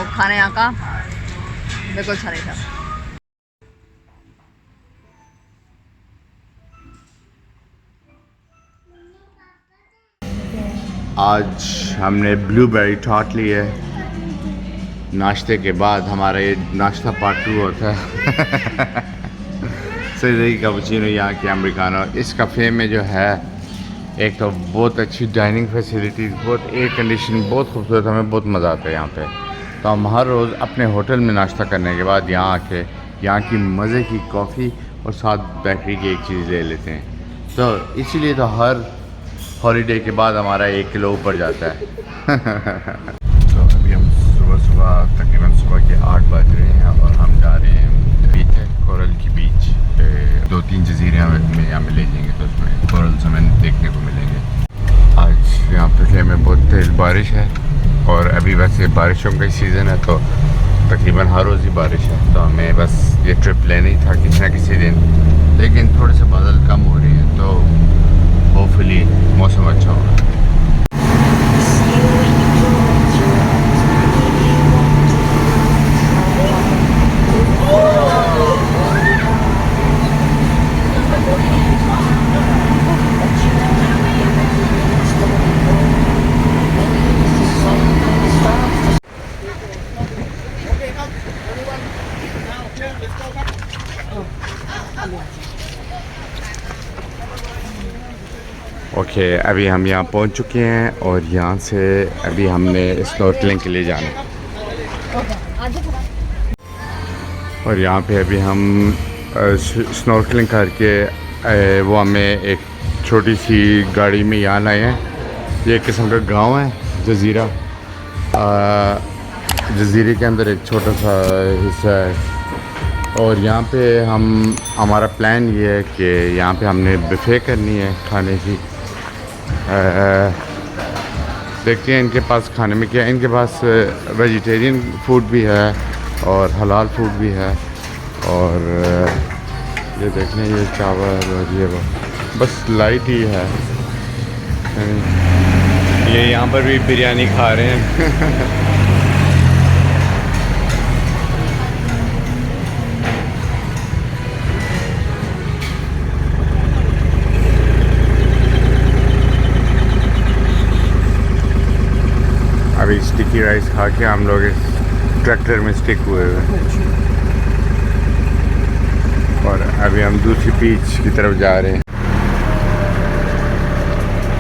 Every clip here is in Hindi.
खाना यहाँ का बिल्कुल अच्छा नहीं था। आज हमने ब्लूबेरी टॉर्ट ली है नाश्ते के बाद। हमारा ये नाश्ता पार्ट 2 होता है। सही कैपुचिनो यहाँ के अमेरिकानो। इस कैफ़े में जो है एक तो बहुत अच्छी डाइनिंग फैसिलिटीज़, बहुत एयर कंडीशन, बहुत खूबसूरत, हमें बहुत मज़ा आता है यहाँ पे। तो हम हर रोज़ अपने होटल में नाश्ता करने के बाद यहाँ आके यहाँ की मज़े की कॉफ़ी और साथ बेकरी की एक चीज़ ले लेते हैं। तो इसीलिए तो हर हॉलीडे के बाद हमारा 1 किलो ऊपर जाता है। तो अभी हम सुबह तकरीबन सुबह के 8 बज रहे हैं और हम जा रहे हैं बीच है, कोरल की बीच। 2-3 जजीरे हमें यहाँ पे ले जाएंगे तो उसमें कोरल्स हमें देखने को मिलेंगे। आज यहाँ पे में बहुत तेज़ बारिश है और अभी वैसे बारिशों का सीज़न है तो तकरीबन हर रोज़ ही बारिश है। तो हमें बस ये ट्रिप लेनी था किसी न किसी दिन, लेकिन थोड़े से बादल कम हो रही हैं तो होपफुली मौसम अच्छा होगा। ओके अभी हम यहाँ पहुँच चुके हैं और यहाँ से अभी हमने स्नॉर्कलिंग के लिए जाना है। और यहाँ पे अभी हम स्नॉर्कलिंग करके वो हमें एक छोटी सी गाड़ी में यहाँ लाए हैं। ये एक किस्म का गांव है, जज़ीरा। जज़ीरे के अंदर एक छोटा सा हिस्सा है और यहाँ पे हमारा प्लान ये है कि यहाँ पे हमने बुफे करनी है खाने की। देखते हैं इनके पास खाने में क्या है। इनके पास वेजिटेरियन फूड भी है और हलाल फूड भी है। और ये देखने ये चावल और ये वो बस लाइट ही है। ये यहाँ पर भी बिरयानी खा रहे हैं। अभी स्टिकी राइस खा के हम लोग इस ट्रैक्टर में स्टिक हुए हैं और अभी हम दूसरी बीच की तरफ जा रहे हैं।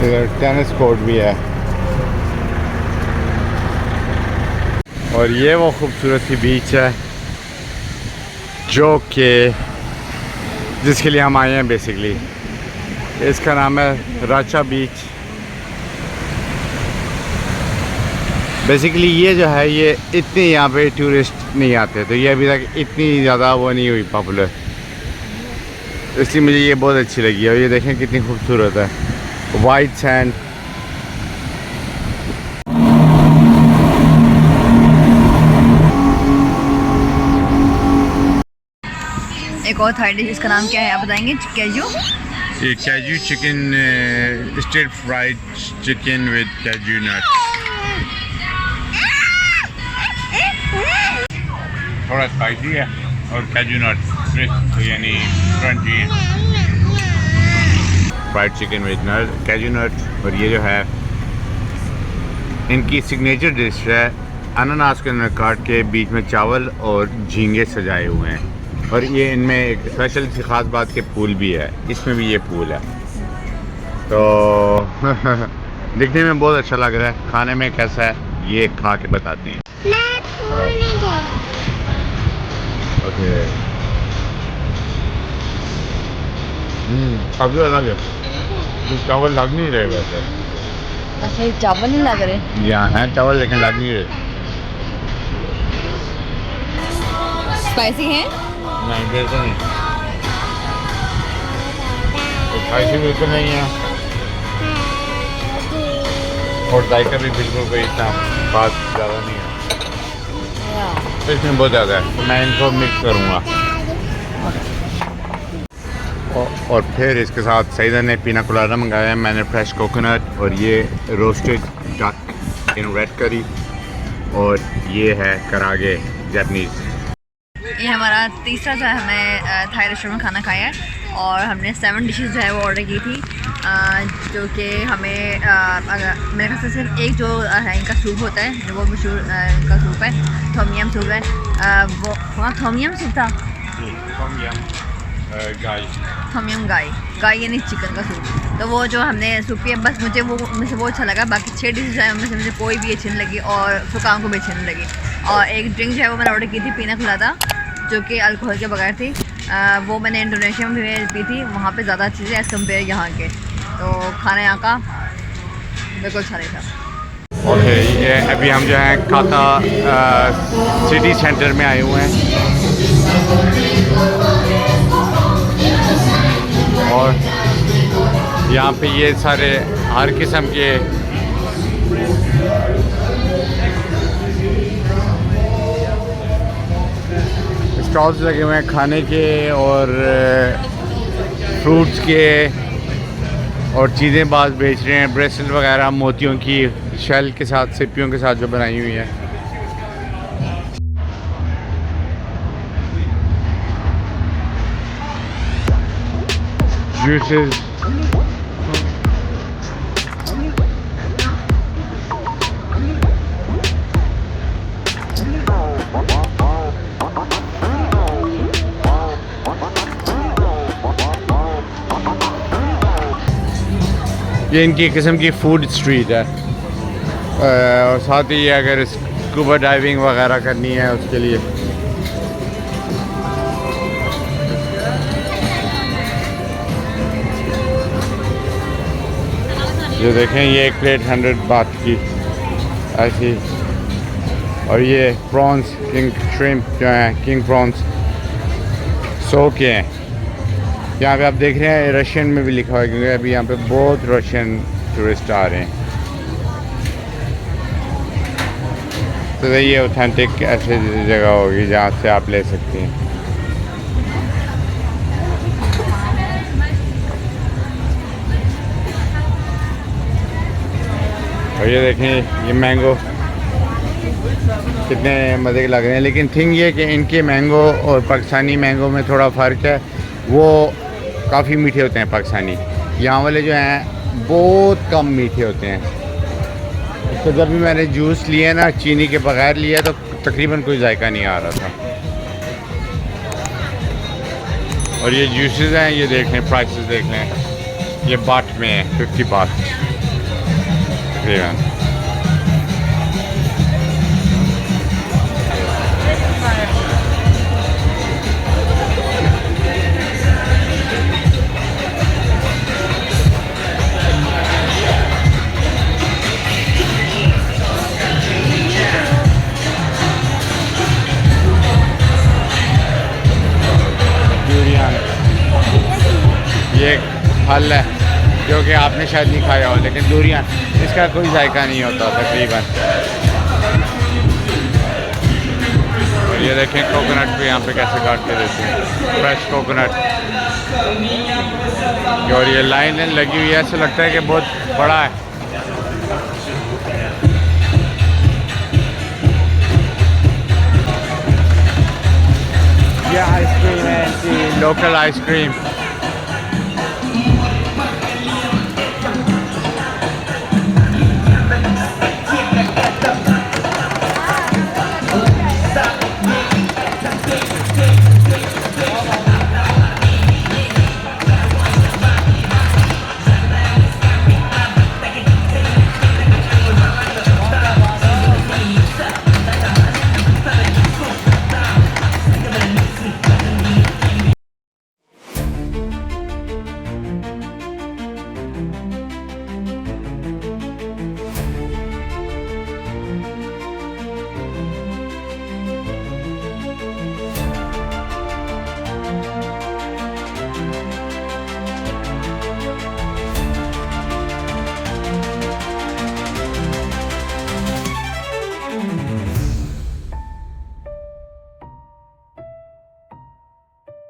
इधर टेनिस कोर्ट भी है और ये वो खूबसूरत सी बीच है जो कि जिसके लिए हम आए हैं बेसिकली। इसका नाम है राचा बीच। बेसिकली ये जो है ये इतने यहाँ पे टूरिस्ट नहीं आते, तो ये अभी तक इतनी ज़्यादा वो नहीं हुई पॉपुलर, इसलिए मुझे ये बहुत अच्छी लगी। और ये देखें कितनी खूबसूरत है, वाइट सैंड। एक और थाई डिश, इसका नाम क्या है आप बताएंगे? कैजू, ये cashew chicken, stir fried chicken with cashew nut. थोड़ा स्पाइसी है और कैजू नट क्रिस्प यानी क्रंची है। Fried chicken with nut, cashew nut. और ये जो है इनकी सिग्नेचर डिश है, अनानास के अंदर काट के बीच में चावल और झींगे सजाए हुए हैं। और ये इनमें एक स्पेशल सी ख़ास बात के फूल भी है, इसमें भी ये फूल है। तो दिखने में बहुत अच्छा लग रहा है, खाने में कैसा है ये खा के बताते हैं। ओके काफ़ी अलग है, चावल लग नहीं रहे वैसे। अच्छा ये चावल नहीं लग रहे? यहाँ है चावल लेकिन लग नहीं रहे। स्पाइसी है? नहीं बिल्कुल नहीं, स्पाइसी बिल्कुल नहीं है और जायका भी बिल्कुल कोई इतना खास ज़्यादा नहीं है। तो इसमें बहुत ज़्यादा है तो मैं इनको मिक्स करूँगा। और फिर इसके साथ सईदा ने पीना कोलाडा मंगाया है, मैंने फ्रेश कोकोनट और ये रोस्टेड डक इन रेड करी। और ये है करागे जापानीज़। ये हमारा तीसरा जो है हमें थाई रेस्टोरेंट में खाना खाया है और हमने 7 डिशेस जो है वो ऑर्डर की थी, जो कि हमें मेरे ख्याल से सिर्फ एक जो है इनका सूप होता है, जो वो मशहूर इनका सूप है, थॉम यम सूप है, वो वहाँ थॉम यम सूप था, थॉम यम गाय यानी चिकन का सूप। तो वो जो हमने सूप पिया, बस मुझे वो मुझे वो अच्छा लगा। बाकी 6 डिशेज जो है उनमें से मुझे कोई भी अच्छी नहीं लगी और फुकाम को भी अच्छी नहीं लगी। और एक ड्रिंक जो है वो मैंने ऑर्डर की थी पीना खुलाता, जो कि अल्कोहल के बगैर थी। वो मैंने इंडोनेशिया में भी पी थी, वहाँ पे ज़्यादा अच्छी थी एज़ कम्पेयर यहाँ के। तो खाना यहाँ का बिल्कुल अच्छा नहीं था। ओके, ये अभी हम जो है काका सिटी सेंटर में आए हुए हैं और यहाँ पे ये सारे हर किस्म के स्टॉल्स लगे हुए हैं खाने के और फ्रूट्स के, और चीज़ें बात बेच रहे हैं, ब्रेसलेट वगैरह मोतियों की शेल के साथ, सिप्पियों के साथ जो बनाई हुई है। जूसेस, ये इनकी किस्म की फूड स्ट्रीट है। और साथ ही अगर स्कूबा डाइविंग वगैरह करनी है उसके लिए ये देखें, ये एक प्लेट 100 बात की ऐसी। और ये प्रॉन्स, किंग श्रिम्प जो हैं, किंग प्रॉन्स 100 के हैं। यहाँ पे आप देख रहे हैं रशियन में भी लिखा हुआ है, क्योंकि अभी यहाँ पे बहुत रशियन टूरिस्ट आ रहे हैं। तो ये ऑथेंटिक ऐसी जगह होगी जहाँ से आप ले सकते हैं। और ये देखें, ये मैंगो कितने मज़े के लग रहे हैं। लेकिन थिंग ये कि इनके मैंगो और पाकिस्तानी मैंगो में थोड़ा फ़र्क है, वो काफ़ी मीठे होते हैं पाकिस्तानी, यहाँ वाले जो हैं बहुत कम मीठे होते हैं। तो जब भी मैंने जूस लिया ना चीनी के बगैर लिया तो तकरीबन कोई जायका नहीं आ रहा था। और ये जूसेस हैं, ये देख लें, प्राइसेस देख लें, ये बाट में है 50 बात तकरीबन। ये एक फल है जो कि आपने शायद नहीं खाया हो, लेकिन दूरियां, इसका कोई जायका नहीं होता तकरीबन। और ये देखें कोकोनट भी यहाँ पे कैसे काट के देते हैं, फ्रेश कोकोनट। और ये लाइन लगी हुई है, ऐसा लगता है कि बहुत बड़ा है। ये आइसक्रीम है, लोकल आइसक्रीम।